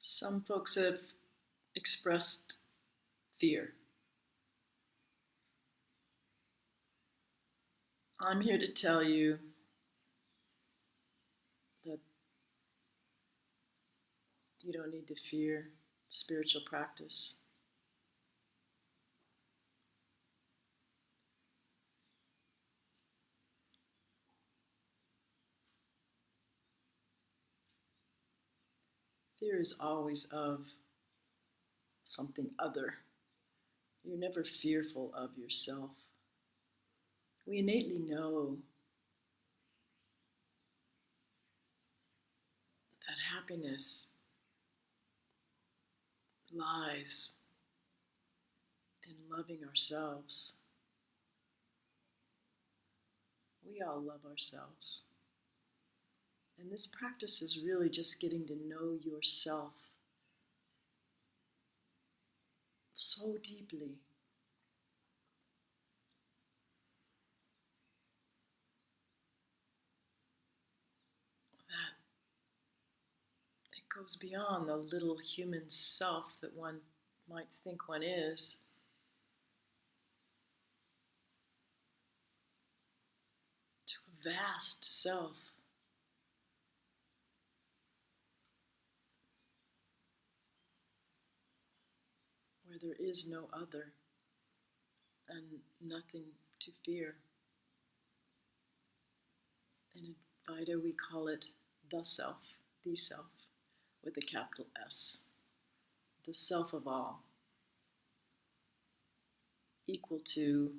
Some folks have expressed fear. I'm here to tell you that you don't need to fear spiritual practice. Fear is always of something other. You're never fearful of yourself. We innately know that happiness lies in loving ourselves. We all love ourselves. And this practice is really just getting to know yourself so deeply. That it goes beyond the little human self that one might think one is. To a vast self. Where there is no other and nothing to fear. In Advaita we call it the self, with a capital S. The self of all. Equal to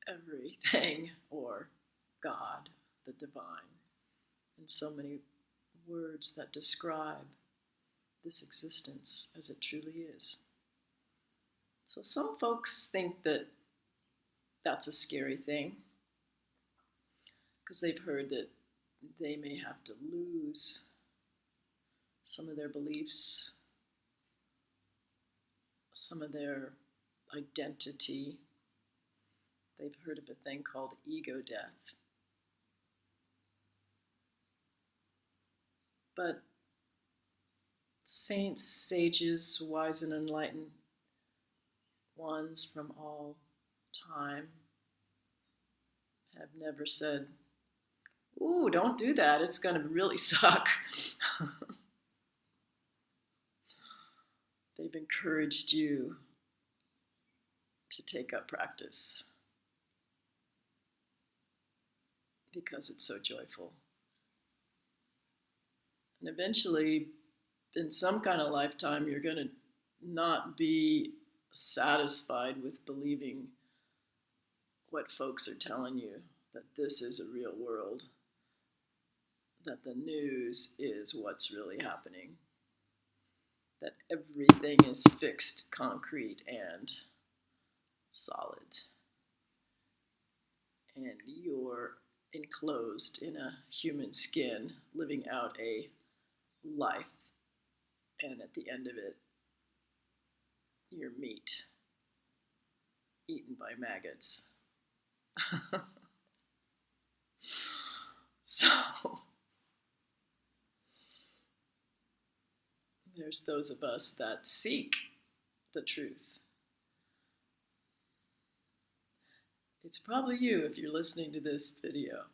everything, or God, the divine, and so many words that describe this existence as it truly is. So some folks think that that's a scary thing because they've heard that they may have to lose some of their beliefs, some of their identity. They've heard of a thing called ego death. But saints, sages, wise and enlightened ones from all time have never said, "Ooh, don't do that, it's going to really suck." They've encouraged you to take up practice because it's so joyful. And eventually, in some kind of lifetime, you're going to not be satisfied with believing what folks are telling you, that this is a real world, that the news is what's really happening, that everything is fixed, concrete, and solid. And you're enclosed in a human skin, living out a life, and at the end of it, you're meat, eaten by maggots. So, there's those of us that seek the truth. It's probably you if you're listening to this video.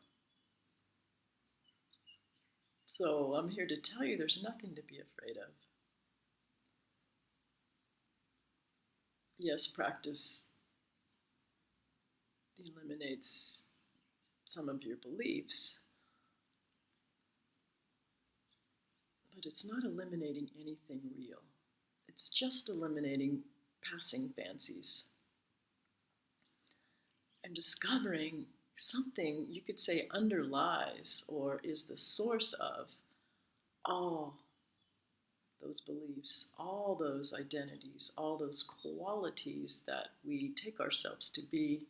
So I'm here to tell you there's nothing to be afraid of. Yes, practice eliminates some of your beliefs, but it's not eliminating anything real. It's just eliminating passing fancies and discovering something you could say underlies or is the source of all those beliefs, all those identities, all those qualities that we take ourselves to be.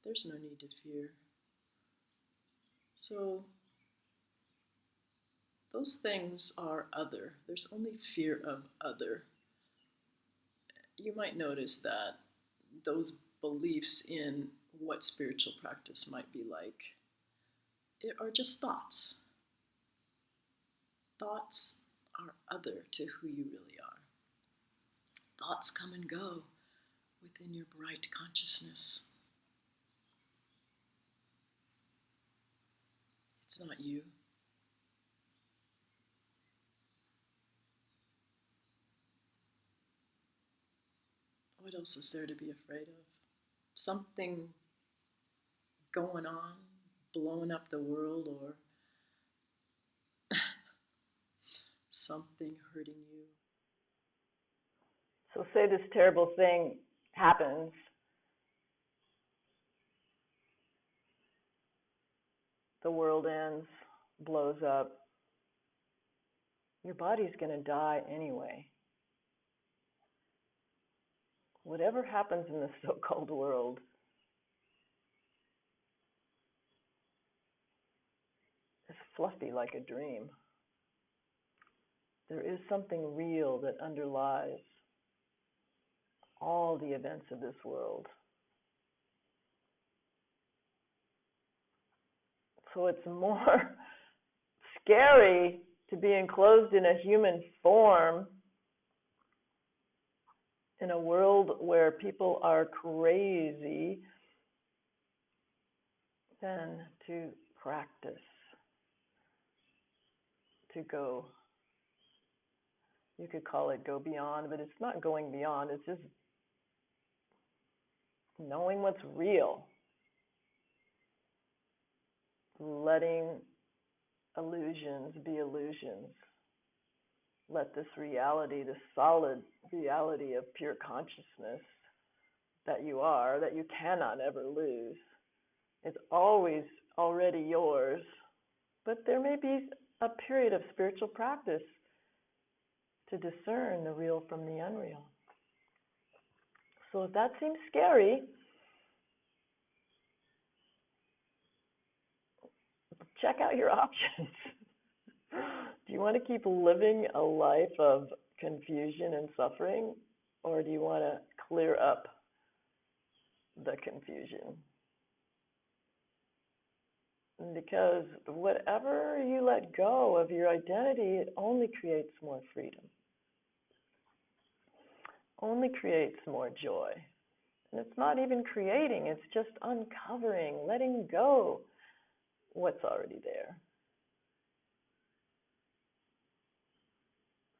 There's no need to fear. So those things are other. There's only fear of other. you might notice that those beliefs in what spiritual practice might be like are just thoughts. Thoughts are other to who you really are. Thoughts come and go within your bright consciousness. It's not you. What else is there to be afraid of? Something going on, blowing up the world, or something hurting you. So say this terrible thing happens. The world ends, blows up. Your body's going to die anyway. Whatever happens in this so-called world is fluffy like a dream. There is something real that underlies all the events of this world. So it's more scary to be enclosed in a human form in a world where people are crazy than to practice, to go. You could call it go beyond, but it's not going beyond. It's just knowing what's real. Letting illusions be illusions. Let this reality, this solid reality of pure consciousness that you are, that you cannot ever lose, it's always already yours. But there may be a period of spiritual practice to discern the real from the unreal. So if that seems scary, check out your options. Do you want to keep living a life of confusion and suffering, or do you want to clear up the confusion? Because whatever you let go of your identity, it only creates more freedom, only creates more joy. And it's not even creating, it's just uncovering, letting go what's already there.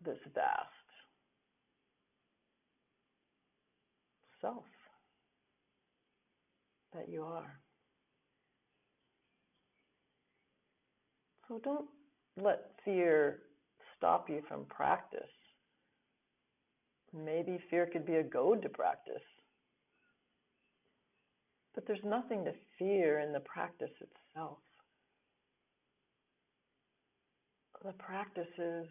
This vast self that you are. So don't let fear stop you from practice. Maybe fear could be a goad to practice. But there's nothing to fear in the practice itself. The practice is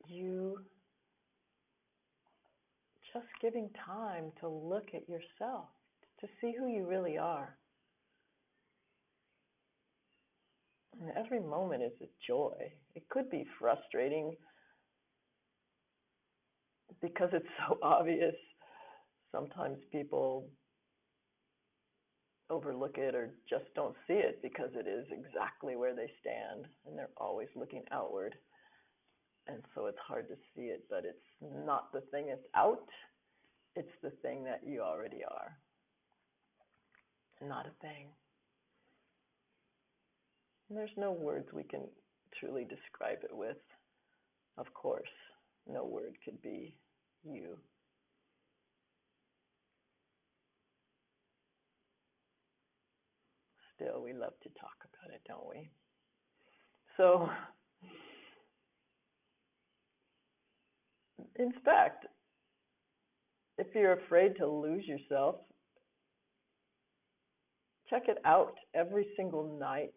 you just giving time to look at yourself, to see who you really are. And every moment is a joy. It could be frustrating because it's so obvious. Sometimes people overlook it or just don't see it because it is exactly where they stand and they're always looking outward. And so it's hard to see it, but it's not the thing that's out, it's the thing that you already are. Not a thing. And there's no words we can truly describe it with. Of course, no word could be you. Still, we love to talk about it, don't we? So, inspect. If you're afraid to lose yourself, check it out every single night.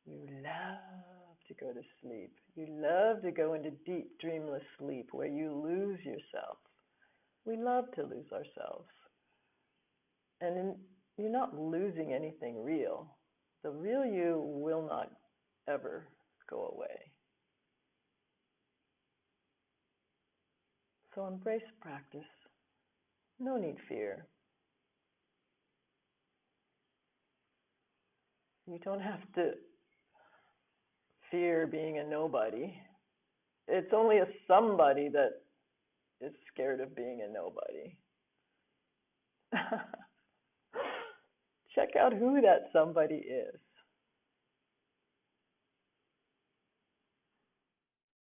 You love to go to sleep. You love to go into deep, dreamless sleep where you lose yourself. We love to lose ourselves. And you're not losing anything real. The real you will not ever go away. So embrace practice. No need fear. You don't have to fear being a nobody. It's only a somebody that is scared of being a nobody. Check out who that somebody is.